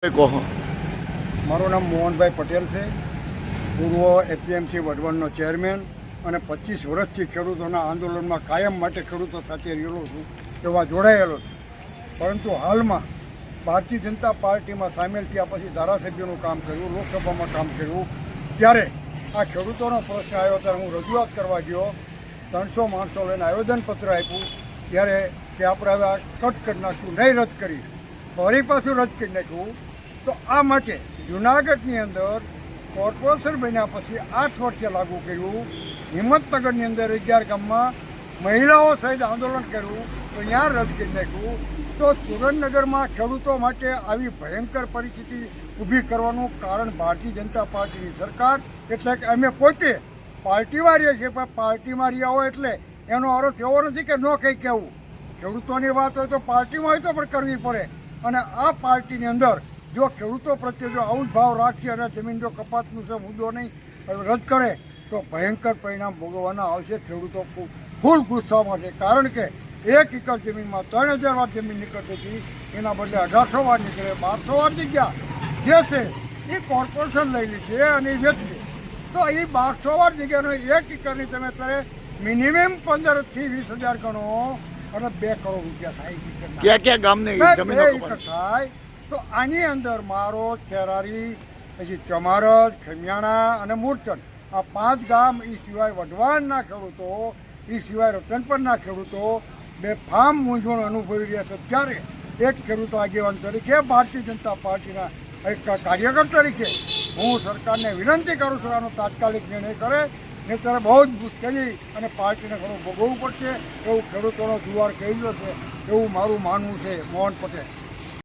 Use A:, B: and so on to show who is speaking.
A: મારું નામ મોહનભાઈ પટેલ છે, પૂર્વ એપીએમસી વઢવાણનો ચેરમેન અને 25 વર્ષથી ખેડૂતોના આંદોલનમાં કાયમ માટે ખેડૂતો સાથે રહેલો છું, એવા જોડાયેલો છું. પરંતુ હાલમાં ભારતીય જનતા પાર્ટીમાં સામેલ થયા પછી ધારાસભ્યનું કામ કર્યું, લોકસભામાં કામ કર્યું, ત્યારે આ ખેડૂતોનો પ્રશ્ન આવ્યો ત્યારે હું રજૂઆત કરવા ગયો. 300 માણસો લઈને આવેદનપત્ર આપ્યું ત્યારે કે આપણે હવે આ કટ કરી નાખ્યું, નહીં રદ કરી. ફરી પાછું રદ કરી નાખ્યું. તો આ માટે જૂનાગઢની અંદર કોર્પોરેશન બન્યા પછી 8 વર્ષે લાગુ કર્યું. હિંમતનગરની અંદર 11 ગામમાં મહિલાઓ સહિત આંદોલન કર્યું તો ત્યાં રદ કરી નાખ્યું. તો સુરેન્દ્રનગરમાં ખેડૂતો માટે આવી ભયંકર પરિસ્થિતિ ઊભી કરવાનું કારણ ભારતીય જનતા પાર્ટીની સરકાર. એટલે કે અમે પોતે પાર્ટીમાં રહીએ છીએ, પણ પાર્ટીમાં રહ્યા હોય એટલે એનો અર્થ એવો નથી કે ન કંઈ કહેવું. ખેડૂતોની વાત હોય તો પાર્ટીમાં હોય તો પણ કરવી પડે. અને આ પાર્ટીની અંદર જો ખેડૂતો પ્રત્યે જો આવું જ ભાવ રાખશે અને જમીન જો કપાતનું છે મુદ્દો નહીં રદ કરે તો ભયંકર પરિણામ ભોગવવાના આવશે. ખેડૂતો ફૂલ ગુસ્સામાં છે, કારણ કે 1 એકર જમીનમાં 3000 વાર જમીન નીકળતી હતી, એના બદલે 1800 વાર નીકળે, 1200 વાર જગ્યા જે છે એ કોર્પોરેશન લઈ લે છે અને એ વેચશે. તો એ 1200 વાર જગ્યાનો 1 એકરની તમે અત્યારે મિનિમમ 15 થી 20,000 ગણો અને 2 કરોડ રૂપિયા થાય.
B: ક્યાં ગામને
A: 2 એકર થાય. તો આની અંદર મારો, ખેરારી, પછી ચમારજ, ખમિયાણા અને મૂર્ચન, આ 5 ગામ, એ સિવાય વઢવાણના ખેડૂતો, એ સિવાય રતનપરના ખેડૂતો બેફામ મૂંઝવણ અનુભવી રહ્યા છે. ત્યારે એક ખેડૂત આગેવાન તરીકે, ભારતીય જનતા પાર્ટીના એક કાર્યકર તરીકે હું સરકારને વિનંતી કરું છું આનો તાત્કાલિક નિર્ણય કરે, નહીં ત્યારે બહુ જ મુશ્કેલી અને પાર્ટીને ઘણું ભોગવવું પડશે એવું ખેડૂતોનો જુવાર કહી ગયો છે, એવું મારું માનવું છે. મોહન પટેલ.